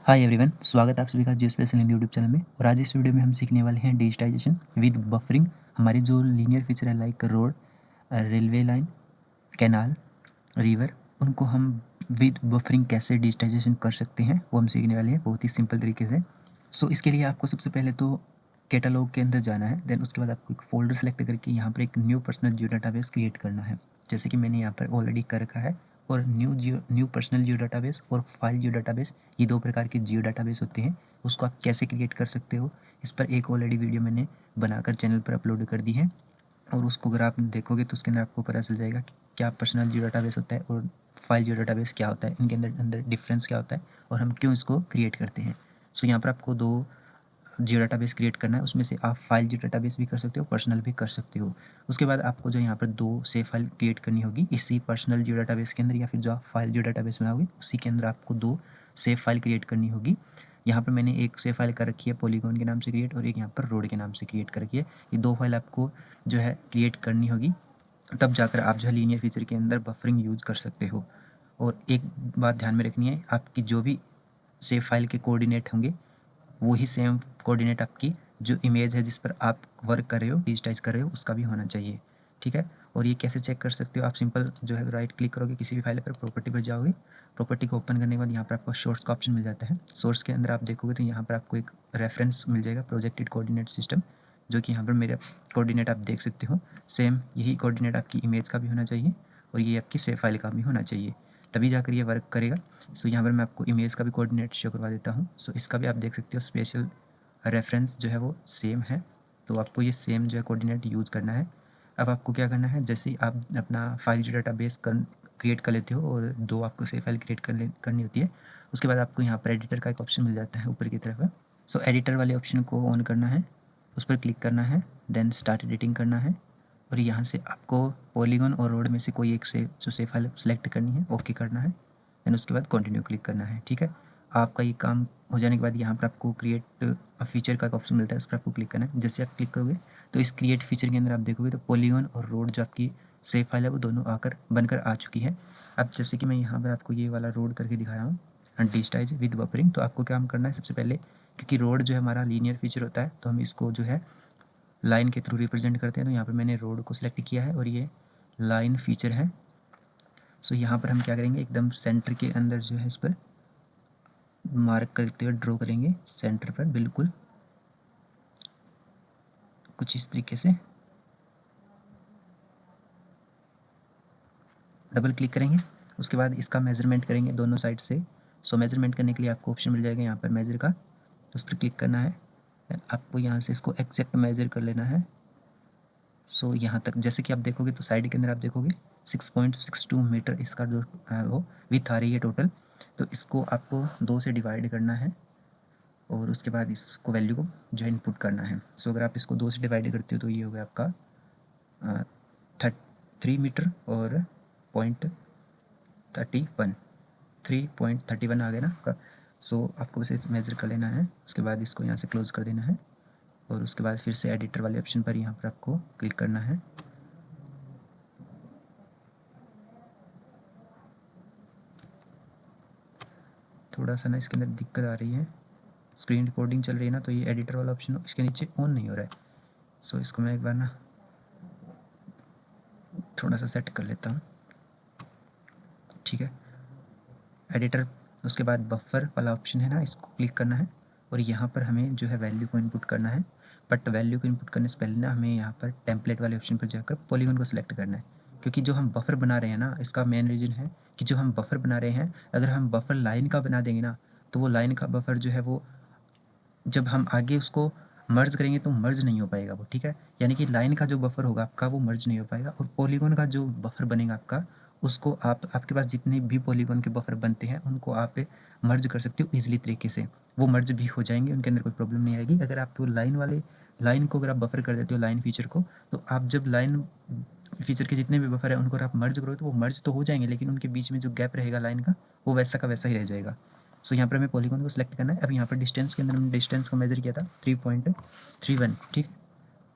Hi everyone, स्वागत है आप सभी का जियो स्पेशल हिंदी यूट्यूब चैनल में। और आज इस वीडियो में हम सीखने वाले हैं डिजिटाइजेशन विद बफरिंग। हमारी जो लीनियर फीचर है like road, railway line, canal, river, उनको हम विद बफरिंग कैसे डिजिटाइजेशन कर सकते हैं वो हम सीखने वाले हैं बहुत ही सिंपल तरीके से। सो इसके लिए आपको सबसे पहले तो कैटलॉग के अंदर जाना है। देन उसके बाद आपको एक फ़ोल्डर सेलेक्ट करके यहाँ पर एक न्यू पर्सनल जियो डाटाबेस क्रिएट करना है, जैसे कि मैंने यहाँ पर ऑलरेडी कर रखा है। और न्यू पर्सनल जियो डाटाबेस और फाइल जियो डाटाबेस, ये दो प्रकार के जियो डाटाबेस होते हैं। उसको आप कैसे क्रिएट कर सकते हो, इस पर एक ऑलरेडी वीडियो मैंने बनाकर चैनल पर अपलोड कर दी है। और उसको अगर आप देखोगे तो उसके अंदर आपको पता चल जाएगा कि क्या पर्सनल जियो डाटाबेस होता है और फाइल जियो डाटाबेस क्या होता है, इनके अंदर डिफरेंस क्या होता है और हम क्यों इसको क्रिएट करते हैं। सो यहाँ पर आपको दो जियो डाटाबेस क्रिएट करना है, उसमें से आप फाइल जियो डाटाबेस भी कर सकते हो, पर्सनल भी कर सकते हो। उसके बाद आपको जो यहाँ पर दो सेव फाइल क्रिएट करनी होगी इसी पर्सनल जियो डाटाबेस के अंदर, या फिर जो आप फाइल जियो डाटाबेस बनाओगे उसी के अंदर आपको दो सेव फाइल क्रिएट करनी होगी। यहाँ पर मैंने एक सेव फाइल कर रखी है पॉलीगॉन के नाम से क्रिएट, और एक यहाँ पर रोड के नाम से क्रिएट कर रखी है। ये दो फाइल आपको जो है क्रिएट करनी होगी, तब जाकर आप जो है लीनियर फीचर के अंदर बफरिंग यूज़ कर सकते हो। और एक बात ध्यान में रखनी है, आपकी जो भी सेव फाइल के कोऑर्डिनेट होंगे वही सेम कोऑर्डिनेट आपकी जो इमेज है जिस पर आप वर्क कर रहे हो, डिजिटाइज कर रहे हो, उसका भी होना चाहिए। ठीक है। और ये कैसे चेक कर सकते हो, आप सिंपल जो है राइट क्लिक करोगे किसी भी फाइल पर, प्रॉपर्टी पर जाओगे, प्रॉपर्टी को ओपन करने के बाद यहाँ पर आपको सोर्स का ऑप्शन मिल जाता है। सोर्स के अंदर आप देखोगे तो यहाँ पर आपको एक रेफरेंस मिल जाएगा, प्रोजेक्टेड कोऑर्डिनेट सिस्टम, जो कि यहाँ पर मेरा कोऑर्डिनेट आप देख सकते हो। सेम यही कोऑर्डिनेट आपकी इमेज का भी होना चाहिए और ये आपकी सेव फाइल का भी होना चाहिए, तभी जाकर ये वर्क करेगा। सो यहाँ पर मैं आपको इमेज का भी कोऑर्डिनेट शो करवा देता हूँ। सो इसका भी आप देख सकते हो, स्पेशल रेफरेंस जो है वो सेम है, तो आपको ये सेम जो है कोऑर्डिनेट यूज़ करना है। अब आपको क्या करना है, जैसे ही आप अपना फाइल जो डाटाबेस क्रिएट कर लेते हो और दो आपको सेव फाइल क्रिएट करनी होती है, उसके बाद आपको यहाँ पर एडिटर का एक ऑप्शन मिल जाता है ऊपर की तरफ। सो एडिटर वाले ऑप्शन को ऑन करना है, उस पर क्लिक करना है, देन स्टार्ट एडिटिंग करना है, और यहाँ से आपको पॉलीगॉन और रोड में से कोई एक से जो सेव फाइल सेलेक्ट करनी है, ओके करना है, देन उसके बाद कंटिन्यू क्लिक करना है। ठीक है। आपका ये काम हो जाने के बाद यहाँ पर आपको क्रिएट फीचर का ऑप्शन मिलता है, उस पर आपको क्लिक करना है। जैसे आप क्लिक करोगे तो इस क्रिएट फीचर के अंदर आप देखोगे तो पॉलीगॉन और रोड जो आपकी सेव फाइल है वो दोनों आकर बनकर आ चुकी है। अब जैसे कि मैं यहाँ पर आपको ये वाला रोड करके दिखा रहा हूँ, डिजिटाइज विद बफरिंग, तो आपको काम करना है सबसे पहले, क्योंकि रोड जो है हमारा लीनियर फीचर होता है तो हम इसको जो है लाइन के थ्रू रिप्रेजेंट करते हैं। तो यहाँ पर मैंने रोड को सिलेक्ट किया है और ये लाइन फीचर है। सो यहाँ पर हम क्या करेंगे, एकदम सेंटर के अंदर जो है इस पर मार्क करते हुए ड्रॉ करेंगे, सेंटर पर बिल्कुल कुछ इस तरीके से। डबल क्लिक करेंगे, उसके बाद इसका मेजरमेंट करेंगे दोनों साइड से। सो मेजरमेंट करने के लिए आपको ऑप्शन मिल जाएगा यहाँ पर मेजर का, उस पर क्लिक करना है। आपको यहाँ से इसको एग्जैक्ट मेजर कर लेना है। सो यहाँ तक जैसे कि आप देखोगे तो साइड के अंदर आप देखोगे 6.62 मीटर इसका जो है वो विथ आ रही है टोटल। तो इसको आपको 2 से डिवाइड करना है और उसके बाद इसको वैल्यू को जो है इनपुट करना है। सो अगर आप इसको 2 से डिवाइड करते हो तो ये हो गया आपका 3 मीटर और 0.31, 3.31 आ गया ना आपका। सो आपको बस मेज़र कर लेना है, उसके बाद इसको यहाँ से क्लोज़ कर देना है और उसके बाद फिर से एडिटर वाले ऑप्शन पर यहाँ पर आपको क्लिक करना है। थोड़ा सा ना इसके अंदर दिक्कत आ रही है, स्क्रीन रिकॉर्डिंग चल रही है ना, तो ये एडिटर वाला ऑप्शन इसके नीचे ऑन नहीं हो रहा है। सो इसको मैं एक बार ना थोड़ा सा सेट कर लेता हूँ। ठीक है। एडिटर, उसके बाद बफर वाला ऑप्शन है ना, इसको क्लिक करना है और यहाँ पर हमें जो है वैल्यू को इनपुट करना है। बट वैल्यू को इनपुट करने से पहले ना हमें यहाँ पर टेम्पलेट वाले ऑप्शन पर जाकर पॉलीगॉन को सिलेक्ट करना है, क्योंकि जो हम बफर बना रहे हैं ना, इसका मेन रीज़न है कि जो हम बफर बना रहे हैं, अगर हम बफर लाइन का बना देंगे ना, तो वो लाइन का बफर जो है वो जब हम आगे उसको मर्ज करेंगे तो मर्ज नहीं हो पाएगा वो। ठीक है। यानी कि लाइन का जो बफर होगा आपका वो मर्ज नहीं हो पाएगा, और पॉलीगॉन का जो बफर बनेगा आपका, उसको आपके पास जितने भी पॉलीगॉन के बफर बनते हैं उनको आप मर्ज कर सकते हो ईजिली तरीके से। वो मर्ज भी हो जाएंगे, उनके अंदर कोई प्रॉब्लम नहीं आएगी। अगर आप लाइन को अगर आप बफर कर देते हो, लाइन फीचर को, तो आप जब लाइन फीचर के जितने भी बफर है उनको अगर आप मर्ज करोगे तो वो मर्ज तो हो जाएंगे, लेकिन उनके बीच में जो गैप रहेगा लाइन का, वो वैसा का वैसा ही रह जाएगा। सो यहाँ पर हमें पॉलीगॉन को सिलेक्ट करना है। अब यहाँ पर डिस्टेंस के अंदर हमने डिस्टेंस को मेजर किया था 3.31, ठीक,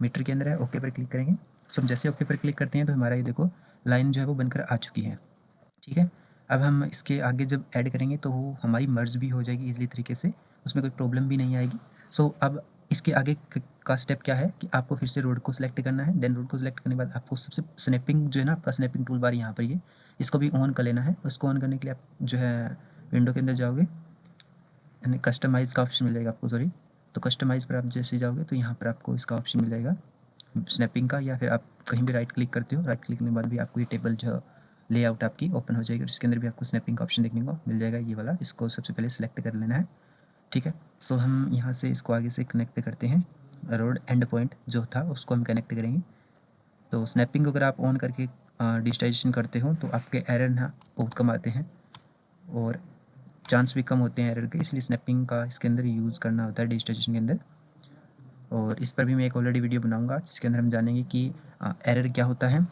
मीटर के अंदर है। ओके पर क्लिक करेंगे। सो जैसे ओके पर क्लिक करते हैं तो हमारा ये देखो लाइन जो है वो बनकर आ चुकी है। ठीक है। अब हम इसके आगे जब ऐड करेंगे तो वो हमारी मर्ज भी हो जाएगी ईजिली तरीके से, उसमें कोई प्रॉब्लम भी नहीं आएगी। सो अब इसके आगे का स्टेप क्या है कि आपको फिर से रोड को सिलेक्ट करना है। देन रोड को सिलेक्ट करने के बाद आपको सबसे स्नैपिंग जो है ना, आपका स्नैपिंग टूल बार यहाँ पर ये, इसको भी ऑन कर लेना है। उसको ऑन करने के लिए आप जो है विंडो के अंदर जाओगे, यानी कस्टमाइज़ का ऑप्शन मिल जाएगा आपको, सॉरी। तो कस्टमाइज़ पर आप जैसे जाओगे तो यहाँ पर आपको इसका ऑप्शन मिल जाएगा स्नैपिंग का, या फिर आप कहीं भी राइट क्लिक करते हो, राइट क्लिक करने के बाद भी आपको ये टेबल जो लेआउट आपकी ओपन हो जाएगी और इसके अंदर भी आपको स्नैपिंग का ऑप्शन देखने को मिल जाएगा, ये वाला। इसको सबसे पहले सेलेक्ट कर लेना है, ठीक है। सो हम यहाँ से इसको आगे से कनेक्ट करते हैं, रोड एंड पॉइंट जो था उसको हम कनेक्ट करेंगे। तो स्नैपिंग अगर आप ऑन करके डिजिटाइजेशन करते हो तो आपके एरर ना बहुत कम आते हैं और चांस भी कम होते हैं एरर के, इसलिए स्नैपिंग का इसके अंदर यूज़ करना होता है डिजिटाइजेशन के अंदर। और इस पर भी मैं एक ऑलरेडी वीडियो बनाऊंगा जिसके अंदर हम जानेंगे कि एरर क्या होता है,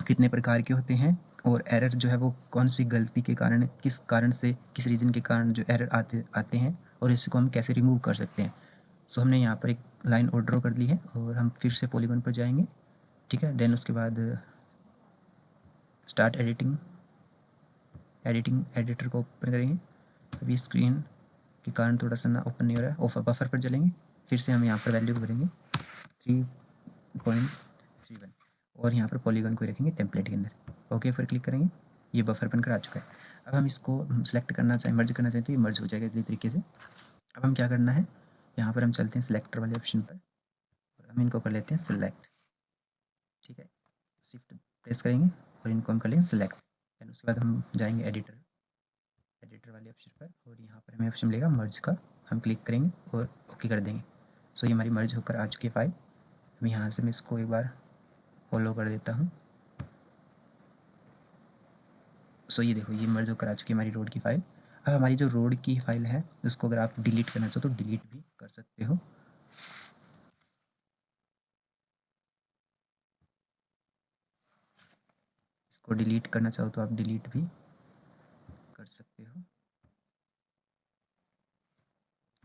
कितने प्रकार के होते हैं, और एरर जो है वो कौन सी गलती के कारण, किस कारण से, किस रीज़न के कारण जो एरर आते हैं और इसको हम कैसे रिमूव कर सकते हैं। सो हमने यहाँ पर एक लाइन और ड्रॉ कर ली है और हम फिर से पॉलीगॉन पर जाएंगे, ठीक है। देन उसके बाद स्टार्ट एडिटिंग एडिटर को ओपन करेंगे। अभी स्क्रीन के कारण थोड़ा सा ना ओपन नहीं हो रहा है, ऑफ बफर पर चलेंगे, फिर से हम यहाँ पर वैल्यू को भरेंगे 3.31 और यहाँ पर पॉलीगॉन को रखेंगे टेम्पलेट के अंदर। ओके पर क्लिक करेंगे, ये बफर बनकर आ चुका है। अब हम इसको सेलेक्ट करना चाहें, मर्ज करना चाहें तो ये मर्ज हो जाएगा इसी तरीके से। अब हम क्या करना है, यहाँ पर हम चलते हैं सिलेक्टर वाले ऑप्शन पर और हम इनको कर लेते हैं सिलेक्ट, ठीक है। शिफ्ट प्रेस करेंगे और इनको हम कर लेंगे सिलेक्ट। देन उसके बाद हम जाएंगे एडिटर वाले ऑप्शन पर और यहाँ पर हमें ऑप्शन मिलेगा मर्ज का, हम क्लिक करेंगे और ओके कर देंगे। सो ये हमारी मर्ज होकर आ चुकी है फाइल। अब यहाँ से मैं इसको एक बार फॉलो कर देता हूँ। सो ये देखो, ये मर्ज होकर आ चुकी है हमारी रोड की फ़ाइल। अब हमारी जो रोड की फ़ाइल है उसको अगर आप डिलीट करना चाहो तो डिलीट भी कर सकते हो। इसको डिलीट करना चाहो तो आप डिलीट भी कर सकते हो।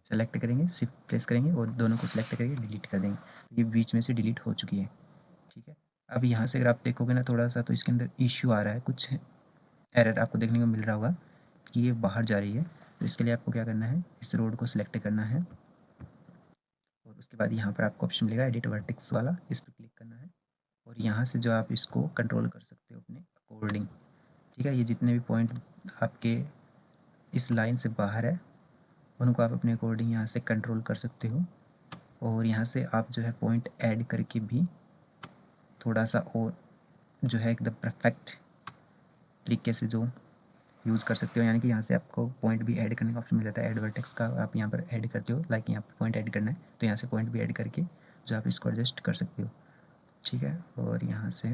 सेलेक्ट करेंगे, शिफ्ट प्रेस करेंगे और दोनों को सिलेक्ट करके डिलीट कर देंगे। ये बीच में से डिलीट हो चुकी है, ठीक है। अब यहाँ से अगर आप देखोगे ना थोड़ा सा, तो इसके अंदर इश्यू आ रहा है, कुछ एरर आपको देखने को मिल रहा होगा कि ये बाहर जा रही है। तो इसके लिए आपको क्या करना है, इस रोड को सिलेक्ट करना है और उसके बाद यहाँ पर आपको ऑप्शन मिलेगा एडिट वर्टेक्स वाला, इस पर क्लिक करना है और यहाँ से जो आप इसको कंट्रोल कर सकते हो अपने अकॉर्डिंग, ठीक है। ये जितने भी पॉइंट आपके इस लाइन से बाहर है उनको आप अपने अकॉर्डिंग यहाँ से कंट्रोल कर सकते हो और यहाँ से आप जो है पॉइंट ऐड करके भी थोड़ा सा और जो है एकदम परफेक्ट तरीके से जो यूज़ कर सकते हो। यानी कि यहाँ से आपको पॉइंट भी ऐड करने का ऑप्शन मिल जाता है, ऐड वर्टेक्स का आप यहाँ पर ऐड करते हो, लाइक यहाँ पर पॉइंट ऐड करना है तो यहाँ से पॉइंट भी ऐड करके जो आप इसको एडजस्ट कर सकते हो, ठीक है। और यहाँ से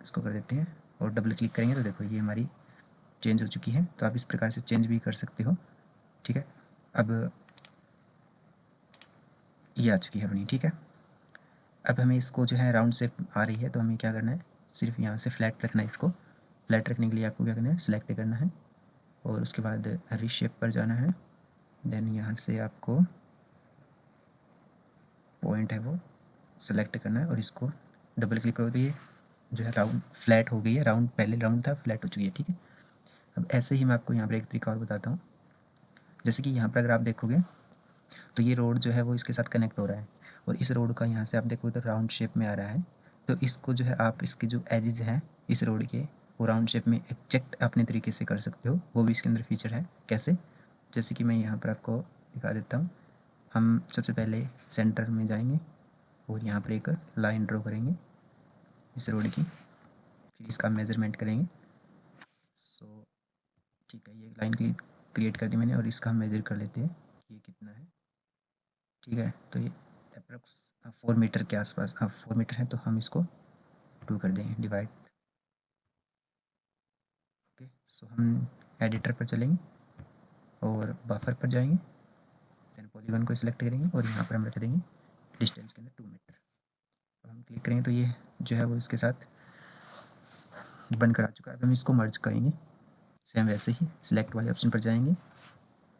इसको कर देते हैं और डबल क्लिक करेंगे तो देखो ये हमारी चेंज हो चुकी है। तो आप इस प्रकार से चेंज भी कर सकते हो, ठीक है। अब ये आ चुकी है अपनी, ठीक है। अब हमें इसको जो है राउंड शेप आ रही है तो हमें क्या करना है, सिर्फ यहाँ से फ्लैट रखना है। इसको फ्लैट रखने के लिए आपको क्या करना है, सिलेक्ट करना है और उसके बाद रीशेप पर जाना है। देन यहाँ से आपको पॉइंट है वो सेलेक्ट करना है और इसको डबल क्लिक करो तो ये जो है राउंड फ्लैट हो गई है। राउंड पहले राउंड था, फ्लैट हो चुकी है, ठीक है। अब ऐसे ही मैं आपको यहाँ पर एक तरीका और बताता हूँ। जैसे कि यहाँ पर अगर आप देखोगे तो ये रोड जो है वो इसके साथ कनेक्ट हो रहा है और इस रोड का यहाँ से आप देखोगे तो राउंड शेप में आ रहा है। तो इसको जो है आप इसके जो एजेस हैं इस रोड के, वो राउंड शेप में एग्जैक्ट अपने तरीके से कर सकते हो, वो भी इसके अंदर फीचर है। कैसे, जैसे कि मैं यहाँ पर आपको दिखा देता हूँ। हम सबसे पहले सेंटर में जाएंगे और यहाँ पर एक लाइन ड्रॉ करेंगे इस रोड की, फिर इसका मेजरमेंट करेंगे। सो ठीक है, ये लाइन क्रिएट कर दी मैंने और इसका हम मेजर कर लेते हैं कि ये कितना है, ठीक है। तो ये अप्रोक्स 4 मीटर के आसपास, 4 मीटर है तो हम इसको 2 कर देंगे डिवाइड। ओके, सो हम एडिटर पर चलेंगे और बफर पर जाएंगे, देन पॉलीगॉन को सिलेक्ट करेंगे और यहाँ पर हम रख देंगे डिस्टेंस के अंदर 2 मीटर। अब हम क्लिक करेंगे तो ये जो है वो इसके साथ बनकर आ चुका है। अब हम इसको मर्ज करेंगे सेम वैसे ही, सिलेक्ट वाले ऑप्शन पर जाएंगे,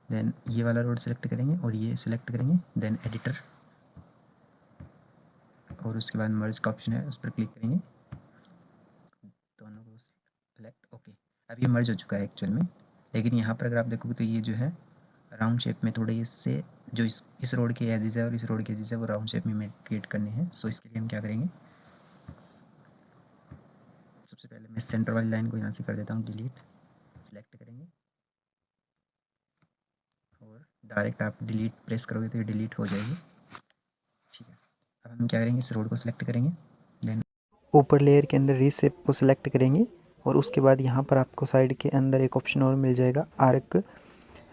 देन ये वाला रोड सेलेक्ट करेंगे और ये सिलेक्ट करेंगे, देन एडिटर और उसके बाद मर्ज का ऑप्शन है उस पर क्लिक करेंगे, दोनों को सेलेक्ट, ओके। अब ये मर्ज हो चुका है एक्चुअल में, लेकिन यहाँ पर अगर आप देखोगे तो ये जो है राउंड शेप में थोड़े इससे जो इस रोड के एजेस है और इस रोड के एजेस है वो राउंड शेप में क्रिएट करने हैं। सो इसके लिए हम क्या करेंगे, सबसे पहले मैं सेंटर वाली लाइन को यहाँ से कर देता हूँ डिलीट, सेलेक्ट करेंगे और डायरेक्ट आप डिलीट प्रेस करोगे तो ये डिलीट हो जाएगी। ठीक है, अब हम क्या करेंगे, इस रोड को सिलेक्ट करेंगे, देन ऊपर लेयर के अंदर रीसेप को सिलेक्ट करेंगे और उसके बाद यहाँ पर आपको साइड के अंदर एक ऑप्शन और मिल जाएगा आर्क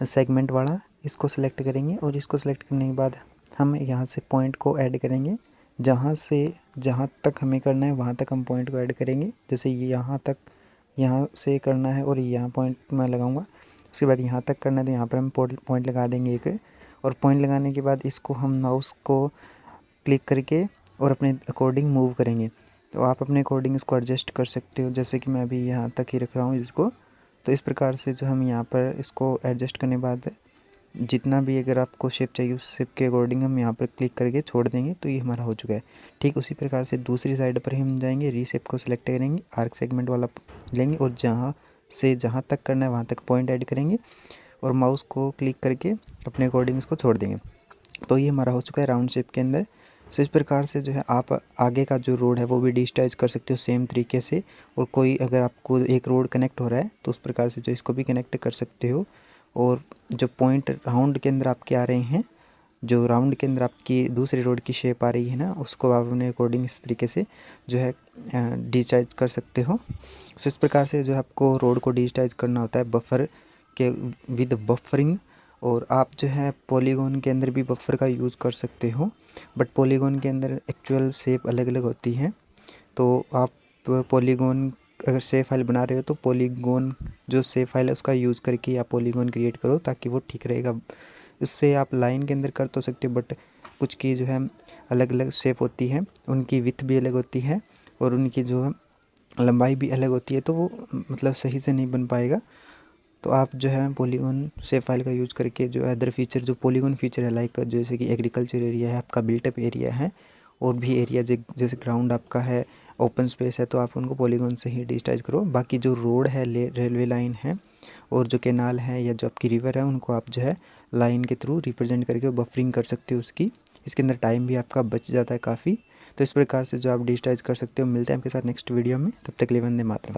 सेगमेंट वाला, इसको सिलेक्ट करेंगे और इसको सिलेक्ट करने के बाद हम यहाँ से पॉइंट को ऐड करेंगे। जहाँ से जहाँ तक हमें करना है वहाँ तक हम पॉइंट को ऐड करेंगे। जैसे ये यहाँ तक यहाँ से करना है और यहाँ पॉइंट मैं लगाऊंगा, उसके बाद यहाँ तक करना है तो यहाँ पर हम पॉइंट लगा देंगे एक, और पॉइंट लगाने के बाद इसको हम माउस को क्लिक करके और अपने अकॉर्डिंग मूव करेंगे। तो आप अपने अकॉर्डिंग इसको एडजस्ट कर सकते हो, जैसे कि मैं अभी यहाँ तक ही रख रहा हूँ इसको। तो इस प्रकार से जो हम यहाँ पर इसको एडजस्ट करने के बाद जितना भी अगर आपको शेप चाहिए उस शेप के अकॉर्डिंग हम यहाँ पर क्लिक करके छोड़ देंगे तो ये हमारा हो चुका है। ठीक उसी प्रकार से दूसरी साइड पर हम जाएंगे, रीशेप को सिलेक्ट करेंगे, आर्क सेगमेंट वाला लेंगे और जहाँ से जहाँ तक करना है वहाँ तक पॉइंट ऐड करेंगे और माउस को क्लिक करके अपने अकॉर्डिंग इसको छोड़ देंगे। तो ये हमारा हो चुका है राउंड शेप के अंदर। सो इस प्रकार से जो है आप आगे का जो रोड है वो भी डिजिटाइज कर सकते हो सेम तरीके से, और कोई अगर आपको एक रोड कनेक्ट हो रहा है तो उस प्रकार से जो इसको भी कनेक्ट कर सकते हो। और जो पॉइंट राउंड के अंदर आपके आ रहे हैं, जो राउंड के अंदर आपकी दूसरी रोड की शेप आ रही है ना, उसको आप अपने अकॉर्डिंग इस तरीके से जो है डिजिटाइज कर सकते हो। सो इस प्रकार से जो है आपको रोड को डिजिटाइज करना होता है बफर के विद बफरिंग। और आप जो है पॉलीगॉन के अंदर भी बफर का यूज़ कर सकते हो, बट पॉलीगॉन के अंदर एक्चुअल शेप अलग अलग होती है। तो आप पॉलीगॉन अगर सेव फाइल बना रहे हो तो पॉलीगॉन जो सेव फाइल है उसका यूज़ करके आप पॉलीगॉन क्रिएट करो ताकि वो ठीक रहेगा। इससे आप लाइन के अंदर कर तो सकते हो, बट कुछ की जो है अलग अलग शेप होती है, उनकी विड्थ भी अलग होती है और उनकी जो लंबाई भी अलग होती है, तो वो मतलब सही से नहीं बन पाएगा। तो आप जो है पॉलीगॉन सेव फाइल का यूज़ करके जो अदर फीचर जो पॉलीगॉन फीचर है लाइक जैसे कि एग्रीकल्चर एरिया है, आपका बिल्टअप एरिया है और भी एरिया जैसे ग्राउंड आपका है, ओपन स्पेस है, तो आप उनको पॉलीगॉन से ही डिजिटाइज करो। बाकी जो रोड है, रेलवे लाइन है और जो कैनाल है या जो आपकी रिवर है, उनको आप जो है लाइन के थ्रू रिप्रेजेंट करके बफरिंग कर सकते हो उसकी। इसके अंदर टाइम भी आपका बच जाता है काफ़ी। तो इस प्रकार से जो आप डिजिटाइज कर सकते हो। मिलते हैं आपके साथ नेक्स्ट वीडियो में, तब तक के लिए वंदे मातरम।